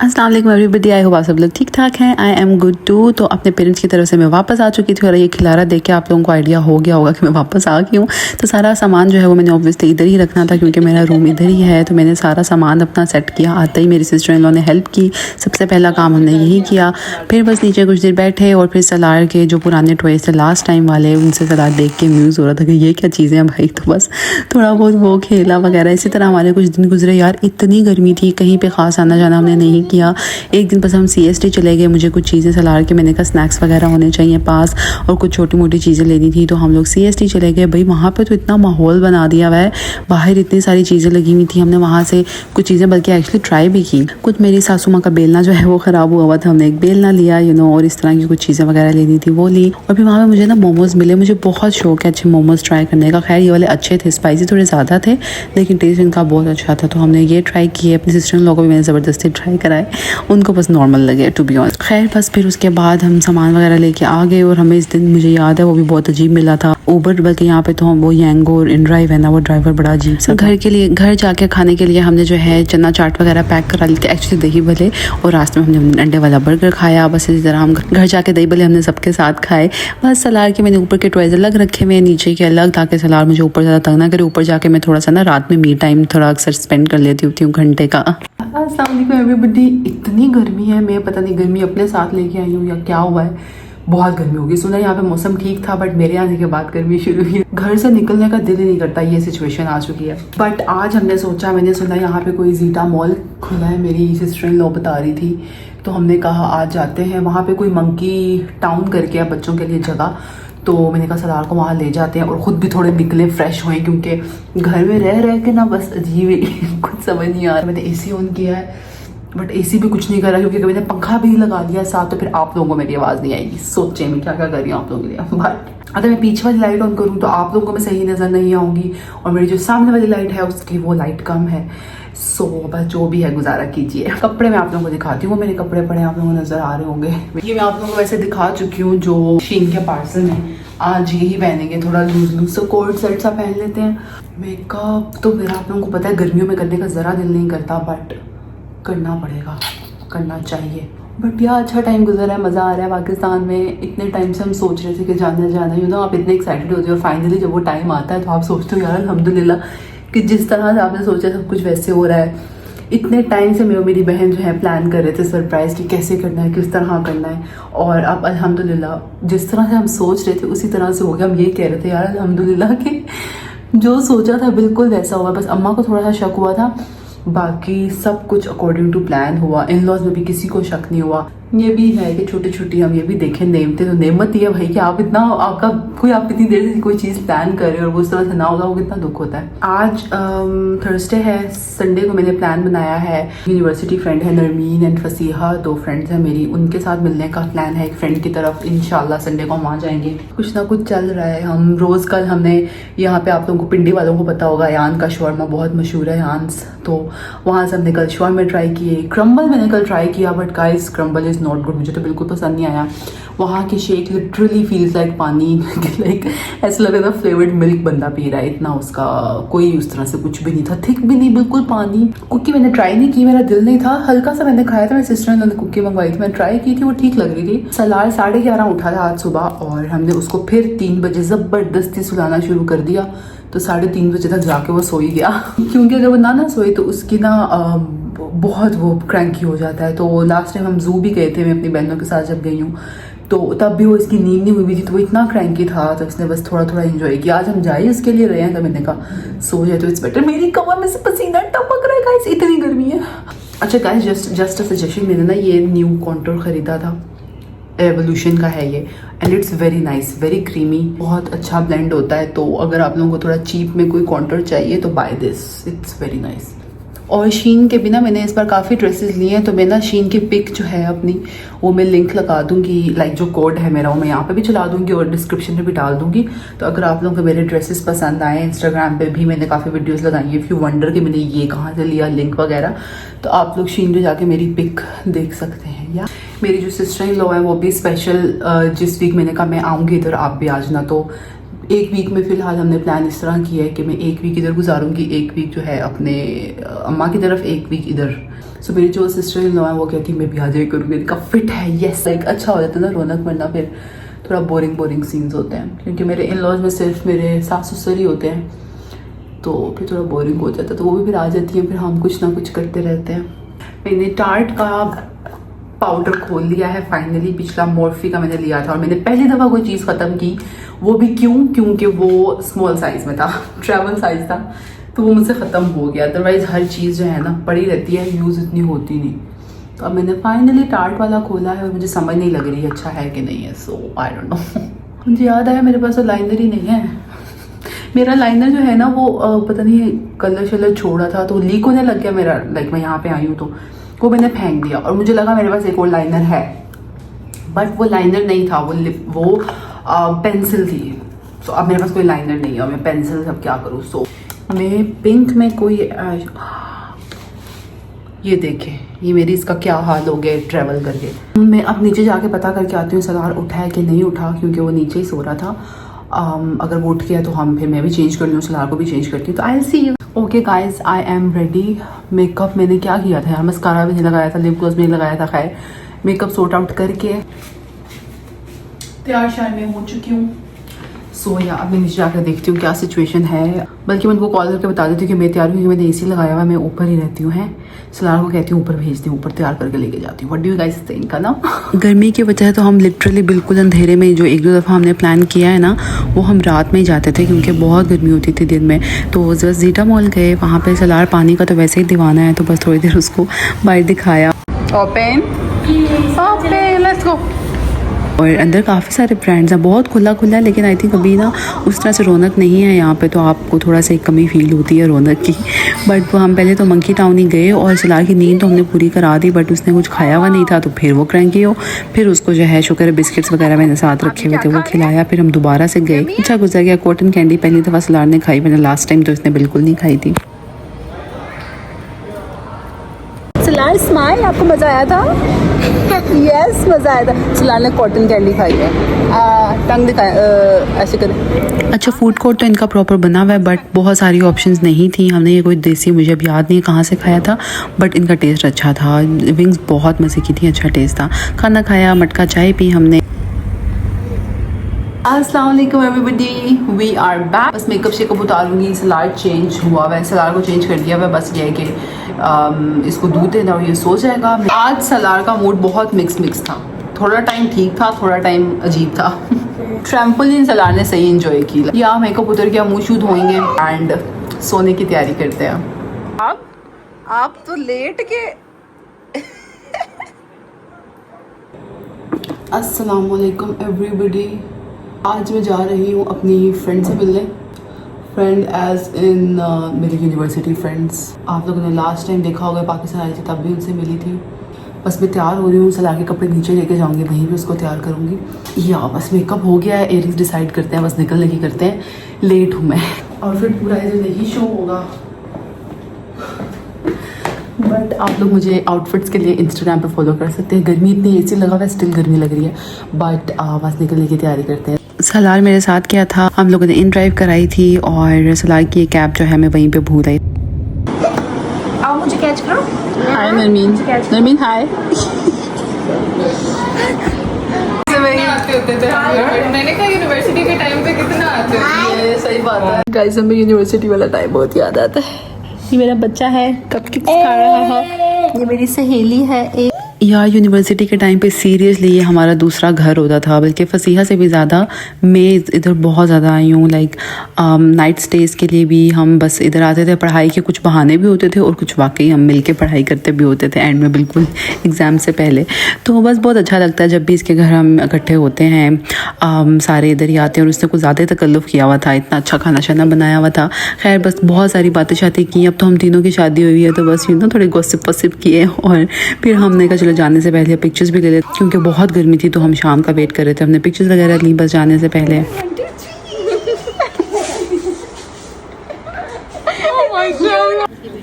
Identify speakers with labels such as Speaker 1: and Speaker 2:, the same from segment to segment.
Speaker 1: अस्सलाम वालेकुम everybody, I hope आप सब लोग ठीक ठाक हैं। I am good too. तो अपने पेरेंट्स की तरफ से मैं वापस आ चुकी थी और ये खिलारा देख के आप लोगों को आइडिया हो गया होगा कि मैं वापस आ गई हूँ। तो सारा सामान जो है वो मैंने ऑब्वियसली इधर ही रखना था क्योंकि मेरा रूम इधर ही है। तो मैंने सारा सामान अपना सेट किया। आते ही मेरी सिस्टर इन लॉ ने हेल्प की। सबसे पहला काम हमने यही किया। फिर बस नीचे कुछ देर बैठे और फिर सलार के जो पुराने टॉयज थे लास्ट टाइम वाले, उनसे सलार देख के म्यूज़ हो रहा था कि ये क्या चीज़ें हैं भाई। तो बस थोड़ा बहुत वो खेला वगैरह। इसी तरह हमारे कुछ दिन गुजरे। यार इतनी गर्मी थी, कहीं पे ख़ास आना जाना हमने नहीं किया। एक दिन बस हम CST चले गए। मुझे कुछ चीज़ें सलार के मैंने कहा स्नैक्स वगैरह होने चाहिए पास और कुछ छोटी मोटी चीज़ें लेनी थी। तो हम लोग CST चले गए। भाई वहाँ पे तो इतना माहौल बना दिया हुआ है, बाहर इतनी सारी चीज़ें लगी हुई थी। हमने वहाँ से कुछ चीज़ें बल्कि एक्चुअली ट्राई भी की। कुछ मेरी सासू माँ का बेलना जो है वो ख़राब हुआ था, हमने एक बेलना लिया और इस तरह की कुछ चीज़ें वगैरह लेनी थी वो ली। और फिर वहाँ पर मुझे ना मोमोज़ मिले। मुझे बहुत शौक है अच्छे मोमोज़ ट्राई करने का। खैर ये वाले अच्छे थे, स्पाइसी थोड़े ज़्यादा थे लेकिन टेस्ट इनका बहुत अच्छा था। तो हमने ये ट्राई किए। अपनी सिस्टर इन लॉ को भी मैंने ज़बरदस्ती ट्राई कराए, उनको बस नॉर्मल लगे टू बी ऑनेस्ट। खैर बस फिर उसके बाद हम सामान वगैरह लेके आ गए। और हमें इस दिन मुझे याद है वो भी बहुत अजीब मिला था, ऊबर। बल्कि यहाँ पे तो हम वो यांगो और इनड्राइव है ना, वो ड्राइवर बड़ा अजीब सा। घर के लिए, घर जाके खाने के लिए हमने जो है चना चाट वगैरह पैक करा ली थी, एक्चुअली दही भले। और रास्ते में हमने अंडे वाला बर्गर खाया। बस इसी तरह हम घर जाके दही भले हमने सबके साथ खाए। बस सलार के मैंने ऊपर के टॉयज अलग रखे हुए, नीचे के अलग, ताकि सलार मुझे ऊपर ज़्यादा तंग ना करे। ऊपर जाके मैं थोड़ा सा ना रात में मी टाइम थोड़ा अक्सर स्पेंड कर लेती होती हूँ घंटे का। अस्सलाम वालेकुम एवरीबॉडी। इतनी गर्मी है, मैं पता नहीं गर्मी अपने साथ लेके आई हूँ या क्या हुआ है, बहुत गर्मी होगी। सुना यहाँ पे मौसम ठीक था बट मेरे आने के बाद गर्मी शुरू हुई। घर से निकलने का दिल ही नहीं करता, ये सिचुएशन आ चुकी है। बट आज हमने सोचा, मैंने सुना यहाँ पे कोई जीटा मॉल खुला है, मेरी सिस्टर इन लॉ बता रही थी। तो हमने कहा आज जाते हैं। वहाँ पे कोई मंकी टाउन करके है बच्चों के लिए जगह। तो मैंने कहा सलार को वहाँ ले जाते हैं और ख़ुद भी थोड़े निकले, फ्रेश हुए, क्योंकि घर में रह के ना बस अजीब ही कुछ समझ नहीं आ रहा। मैंने AC ऑन किया है बट AC भी कुछ नहीं कर रहा क्योंकि मैंने पंखा भी लगा दिया साथ। तो फिर आप लोगों को मेरी आवाज़ नहीं आएगी। सोचें मैं क्या क्या कर रही हूँ आप लोगों के लिए। बट अगर मैं पीछे वाली लाइट ऑन करूँ तो आप लोगों को मैं सही नज़र नहीं आऊँगी और मेरी जो सामने वाली लाइट है उसकी वो लाइट कम है। सो बस जो भी है गुजारा कीजिए। कपड़े मैं आप लोगों को दिखाती हूँ। वो मेरे कपड़े पड़े आपको नज़र आ रहे होंगे। ये मैं आप लोगों को वैसे दिखा चुकी हूँ जो शीन के पार्सल में। आज यही पहनेंगे, थोड़ा लूज लूज सा कोट सेट सा पहन लेते हैं। मेकअप तो मेरा आप लोगों को पता है गर्मियों में करने का ज़रा दिल नहीं करता बट करना पड़ेगा, करना चाहिए। बट यार अच्छा टाइम गुजरा है, मज़ा आ रहा है पाकिस्तान में। इतने टाइम से हम सोच रहे थे कि जाना आप इतने एक्साइटेड होते हो और फाइनली जब वो टाइम आता है तो आप सोचते हो यार अल्हम्दुलिल्लाह कि जिस तरह से आपने सोचा सब कुछ वैसे हो रहा है। इतने टाइम से मैं और मेरी बहन जो है प्लान कर रहे थे सरप्राइज़ की कैसे करना है, किस तरह करना है। और अब अल्हम्दुलिल्लाह जिस तरह से हम सोच रहे थे उसी तरह से हो गया। हम ये कह रहे थे यार अल्हम्दुलिल्लाह कि जो सोचा था बिल्कुल वैसा हुआ। बस अम्मा को थोड़ा सा शक हुआ था, बाकी सब कुछ अकॉर्डिंग टू प्लान हुआ। इन लॉज में भी किसी को शक नहीं हुआ। ये भी है कि छोटी छोटी हम ये भी देखें नेमते तो नेमत ही है भाई कि आप इतना आपका कोई आप इतनी देर से कोई चीज़ प्लान कर रहे हो और वो उस तरह से ना होगा, वो कितना दुख होता है। आज थर्सडे है, संडे को मैंने प्लान बनाया है। यूनिवर्सिटी फ्रेंड है नरमीन एंड फसीहा, 2 फ्रेंड्स हैं मेरी, उनके साथ मिलने का प्लान है एक फ्रेंड की तरफ। इंशाल्लाह संडे को हम आ जाएंगे। कुछ ना कुछ चल रहा है। हम रोज़ कल हमने यहाँ पे, आप लोगों को पिंडी वालों को पता होगा यान का शौरमा बहुत मशहूर है यान्स, तो वहाँ से हमने कल शौरमा ट्राई किए। क्रम्बल मैंने कल ट्राई किया but guys crumble is not good, मुझे तो बिल्कुल पसंद नहीं आया। वहाँ की शेक लिटरली फील्स लाइक पानी लाइक ऐसा लग रहा था फ्लेवर्ड मिल्क बंदा पी रहा है। इतना उसका कोई उस तरह से कुछ भी नहीं था, थिक भी नहीं, बिल्कुल पानी। कुकी मैंने ट्राई नहीं की, मेरा दिल नहीं था। हल्का सा मैंने खाया था, मेरी सिस्टर ने कुकी मंगवाई थी, मैंने ट्राई की थी, वो ठीक लग रही थी। सलार 11:30 उठा था आज सुबह और हमने उसको फिर 3 बजे ज़बरदस्ती सुलाना शुरू कर दिया। तो 3:30 बजे तक जाके वो सो ही गया क्योंकि अगर वो ना सोए तो उसकी ना बहुत वो क्रैंकी हो जाता है। तो लास्ट टाइम हम जू भी गए थे, मैं अपनी बहनों के साथ जब गई हूँ तो तब भी वो इसकी नींद नहीं हुई थी, तो वो इतना क्रैंकी था तो इसने बस थोड़ा थोड़ा एंजॉय किया। आज हम जाए उसके लिए रहे हैं तो मैंने कहा सो जाए तो इट्स बेटर। मेरी कमर में से पसीना टपक रहा है गाइस, इतनी गर्मी है। अच्छा गाइस जस्ट अ सजेशन, मैंने ना ये न्यू कॉन्टूर ख़रीदा था, एवोल्यूशन का है ये and it's very nice, very creamy, बहुत अच्छा ब्लेंड होता है। तो अगर आप लोगों को थोड़ा चीप में कोई कॉन्टूर चाहिए तो by this, it's very nice. और शीन के बिना मैंने इस बार काफ़ी ड्रेसेस लिए हैं तो मैं ना शीन की पिक जो है अपनी वो मैं लिंक लगा दूंगी, लाइक जो कोड है मेरा वो मैं यहाँ पे भी चला दूंगी और डिस्क्रिप्शन में भी डाल दूंगी। तो अगर आप लोगों को मेरे ड्रेसेस पसंद आए, इंस्टाग्राम पे भी मैंने काफ़ी वीडियोस लगाई है, इफ़ यू वंडर कि मैंने ये कहाँ से लिया लिंक वगैरह, तो आप लोग शीन पे जाके मेरी पिक देख सकते हैं। या मेरी जो सिस्टर इन लॉ है वो भी स्पेशल जिस वीक मैंने कहा मैं आऊँगी इधर आप भी आ जाना, तो एक वीक में फ़िलहाल हमने प्लान इस तरह किया है कि मैं एक वीक इधर गुजारूंगी, एक वीक जो है अपने अम्मा की तरफ, एक वीक इधर। सो मेरी जो सिस्टर इन लॉ है वो कहती मैं भी आ जाए करूँगी, इनका फिट है यस, लाइक अच्छा हो जाता है ना रौनक, वरना फिर थोड़ा बोरिंग सीन्स होते हैं क्योंकि मेरे इन लॉज में सिर्फ मेरे सास ससुर ही होते हैं, तो फिर थोड़ा बोरिंग हो जाता है। तो वो भी फिर आ जाती है, फिर हम कुछ ना कुछ करते रहते हैं। मैंने टार्ट का पाउडर खोल लिया है फाइनली। पिछला मॉर्फी का मैंने लिया था और मैंने पहली दफ़ा कोई चीज़ ख़त्म की, वो भी क्योंकि वो स्मॉल साइज़ में था, ट्रैवल साइज़ था, तो वो मुझसे ख़त्म हो गया। अदरवाइज़ हर चीज़ जो है ना पड़ी रहती है, यूज़ इतनी होती नहीं। तो अब मैंने फाइनली टार्ट वाला खोला है और मुझे समझ नहीं लग रही है अच्छा है कि नहीं है, सो आई डोंट नो। मुझे याद आया मेरे पास तो लाइनर ही नहीं है। मेरा लाइनर जो है ना वो पता नहीं कलर शलर छोड़ा था तो लीक होने लग गया मेरा, लाइक मैं यहाँ पे आई हूँ तो वो मैंने फेंक दिया और मुझे लगा मेरे पास एक और लाइनर है, बट वो लाइनर नहीं था, वो पेंसिल थी। तो अब मेरे पास कोई लाइनर नहीं है और मैं पेंसिल सब क्या करूँ। सो मैं पिंक में कोई ये देखें, ये मेरी इसका क्या हाल हो गया ट्रैवल करके। मैं अब नीचे जाके पता करके आती हूँ सलार उठा है कि नहीं उठा, क्योंकि वो नीचे ही सो रहा था। अगर वो उठ गया तो मैं भी चेंज कर लूँ, सलार को भी चेंज करती हूँ। तो I see you. Okay guys, I am ready. Makeup मैंने क्या किया था यार, मस्कारा भी नहीं लगाया था, लिप ग्लॉस भी नहीं लगाया था। खैर मेकअप सॉर्ट आउट करके तैयार शायद मैं हो चुकी हूँ। सो या अब मैं नीचे जाकर देखती हूँ क्या सिचुएशन है। बल्कि मैं उनको कॉल करके बता देती हूँ कि मैं तैयार हूँ, क्योंकि मैंने एसी लगाया हुआ है, मैं ऊपर ही रहती हूँ। सलार को कहती हूँ ऊपर भेजती हूँ, ऊपर तैयार करके लेके जाती हूँ। What do you guys think ना। गर्मी की वजह तो हम लिटरली बिल्कुल अंधेरे में, जो एक दो दफ़ा हमने प्लान किया है ना वो हम रात में ही जाते थे क्योंकि बहुत गर्मी होती थी दिन में। तो बस जीटा मॉल गए, वहाँ पे सलार पानी का तो वैसे ही दीवाना है, तो बस थोड़ी देर उसको बाहर दिखाया। Open let's go. और अंदर काफ़ी सारे ब्रांड्स हैं, बहुत खुला है, लेकिन आई थिंक अभी ना उस तरह से रौनक नहीं है यहाँ पे, तो आपको थोड़ा सा एक कमी फील होती है रौनक की। बट हम पहले तो मंकी टाउन ही गए और सलार की नींद तो हमने पूरी करा दी, बट उसने कुछ खाया हुआ नहीं था तो फिर वो क्रैंकी हो। फिर उसको जो है शुक्र है बिस्किट्स वगैरह मैंने साथ रखे हुए थे, वो खिलाया। फिर हम दोबारा से गए, अच्छा गुजर गया। कॉटन कैंडी पहली दफ़ा सलार ने खाई, मैंने लास्ट टाइम तो इसने बिल्कुल नहीं खाई थी। सलार स्माइल, आपको मज़ा आया था? यस मज़ा आया था। सलार ने कॉटन कैंडी खाई है, टंग दिखाया ऐसे करें। अच्छा फूड कोर्ट तो इनका प्रॉपर बना हुआ है, बट बहुत सारी ऑप्शंस नहीं थी। हमने ये कोई देसी, मुझे अब याद नहीं कहाँ से खाया था, बट इनका टेस्ट अच्छा था। विंग्स बहुत मज़े की थी, अच्छा टेस्ट था। खाना खाया, मटका चाय पी हमने। अस्सलाम वालेकुम एवरीबॉडी, वी आर बैक। बस मेकअप शेकअप उतारूंगी, सलार चेंज हुआ हुआ है, सलार को चेंज कर दिया हुआ है। बस ये है कि इसको दूध देना और ये सो जाएगा। आज सलार का मूड बहुत मिक्स था, थोड़ा टाइम ठीक था, थोड़ा टाइम अजीब था। ट्रैम्पोलिन सलार ने सही इंजॉय की। या मेकअप उतर गया, मुँह शूध होंगे एंड सोने की तैयारी करते हैं। आप तो लेट के अस्सलाम वालेकुम एवरीबॉडी। आज मैं जा रही हूँ अपनी फ्रेंड से मिलने। फ्रेंड एज इन मेरी यूनिवर्सिटी फ्रेंड्स। आप लोगों ने लास्ट टाइम देखा होगा पाकिस्तान आई थी तब भी उनसे मिली थी। बस मैं तैयार हो रही हूँ, सलार के कपड़े नीचे लेके जाऊँगी, वहीं पे उसको तैयार करूँगी। या बस मेकअप हो गया है, एयरिंग्स डिसाइड करते हैं, बस निकलने की करते हैं। लेट हूँ मैं और फिर पूरा इधर नहीं शो होगा, बट आप लोग मुझे आउटफिट्स के लिए इंस्टाग्राम पे फॉलो कर सकते हैं। गर्मी इतनी एसी लगा हुआ है, स्टिल गर्मी लग रही है, बट बस निकलने की तैयारी करते हैं। सलार मेरे साथ क्या था, हम लोगों ने इन ड्राइव कराई थी और सलार की कैब जो है मैं वहीं पे भूल आई।
Speaker 2: आओ मुझे कैच करो।
Speaker 1: हाय नरमीन। नरमीन हाय।
Speaker 2: आते होते थे मैंने कहा यूनिवर्सिटी के टाइम पे कितना आते हो।
Speaker 1: ये सही बात है गाइस, हमें यूनिवर्सिटी वाला टाइम बहुत याद आता है। ये मेरा बच्चा है, कपकेक्स खा रहा है। ये मेरी सहेली है एक। यार यूनिवर्सिटी के टाइम पे सीरियसली ये हमारा दूसरा घर होता था, बल्कि फसीहा से भी ज़्यादा। मैं इधर बहुत ज़्यादा आई हूँ, लाइक नाइट स्टेज के लिए भी हम बस इधर आते थे। पढ़ाई के कुछ बहाने भी होते थे और कुछ वाकई हम मिल के पढ़ाई करते भी होते थे एंड में, बिल्कुल एग्ज़ाम से पहले। तो बस बहुत अच्छा लगता है जब भी इसके घर हम इकट्ठे होते हैं। सारे इधर ही आते हैं और उसने कुछ ज़्यादा तकल्लुफ़ किया हुआ था, इतना अच्छा खाना शाना बनाया हुआ था। खैर बस बहुत सारी बातें शाती की। अब तो हम तीनों की शादी हुई है, तो बस थोड़े गॉसिप वॉसिप किए और फिर हमने कहा जाने से पहले पिक्चर्स भी ले लेते, क्योंकि बहुत गर्मी थी तो हम शाम का वेट कर रहे थे। हमने पिक्चर्स वगैरह ली बस जाने से पहले।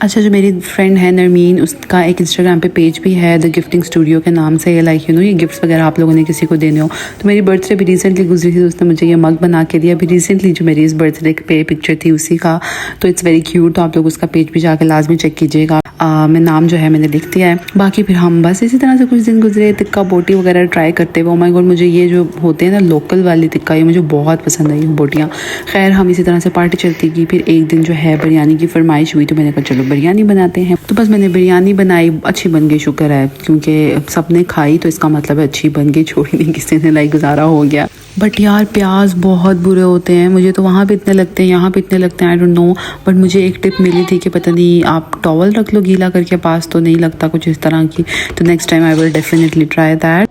Speaker 1: अच्छा जो मेरी फ्रेंड है नरमीन, उसका एक इंस्टाग्राम पे पेज भी है द गिफ्टिंग स्टूडियो के नाम से। लाइक ये गिफ्ट्स वगैरह आप लोगों ने किसी को देने हो तो मेरी बर्थडे भी रिसेंटली गुजरी थी, तो उसने मुझे ये मग बना के दिया। अभी रिसेंटली जो मेरी इस बर्थडे पे पिक्चर थी उसी का, तो इट्स वेरी क्यूट। तो आप लोग उसका पेज भी जाकर लाजमी चेक कीजिएगा। मैं नाम जो है मैंने लिख दिया है। बाकी फिर हम बस इसी तरह से कुछ दिन गुजरे, टिक्का बोटी वगैरह ट्राई करते हुए। ओ माय गॉड, मुझे ये जो होते हैं ना लोकल वाली टिक्का, ये मुझे बहुत पसंद आई बोटियाँ। खैर हम इसी तरह से पार्टी चलती गई। फिर एक दिन जो है बिरयानी की फरमाइश हुई, तो मैंने कहा चलो बिरयानी बनाते हैं। तो बस मैंने बिरयानी बनाई, अच्छी बन गई, शुक्र है, क्योंकि सबने खाई तो इसका मतलब है अच्छी बन गई, छोड़ी नहीं किसी ने, लाइक गुजारा हो गया। बट यार प्याज बहुत बुरे होते हैं, मुझे तो वहाँ पे इतने लगते हैं, यहाँ पे इतने लगते हैं, आई डोंट नो। बट मुझे एक टिप मिली थी कि पता नहीं, आप टॉवल रख लो गीला करके पास, तो नहीं लगता कुछ इस तरह की। तो next time I will definitely try that.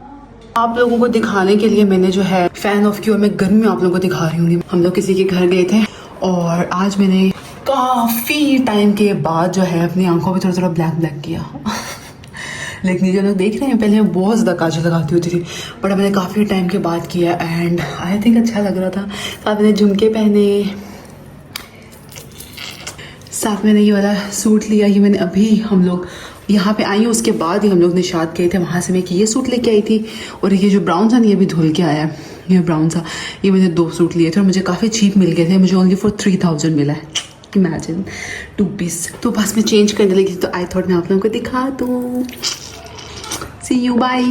Speaker 1: आप लोगों को दिखाने के लिए मैंने जो है फैन ऑफ की, और मैं गर्मी में आप लोगों को दिखा रही हूँ। हम लोग किसी के घर गए थे और आज मैंने काफ़ी टाइम के बाद जो है अपनी आंखों पे थोड़ा थोड़ा ब्लैक ब्लैक किया। लेकिन जो लोग देख रहे हैं, पहले मैं बहुत ज़्यादा काजल लगाती होती थी, बट मैंने काफ़ी टाइम के बाद किया एंड आई थिंक अच्छा लग रहा था। साथ मैंने झुमके पहने, साथ मैंने ये वाला सूट लिया। ये मैंने अभी, हम लोग यहाँ पे आई हूँ उसके बाद ही हम लोग निशात गए थे, वहाँ से मैं ये सूट लेके आई थी। और ये जो ब्राउन सा ये भी धुल के आया है, ये ब्राउन सा, ये मैंने 2 सूट लिए थे और मुझे काफ़ी चीप मिल गए थे। मुझे ओनली फॉर 3000 मिला है, इमेजिन, 2 पीस। तो बस मैं चेंज करने लगी, तो आई थॉट मैं आप लोगों को दिखा दूँ। सी यू, बाय।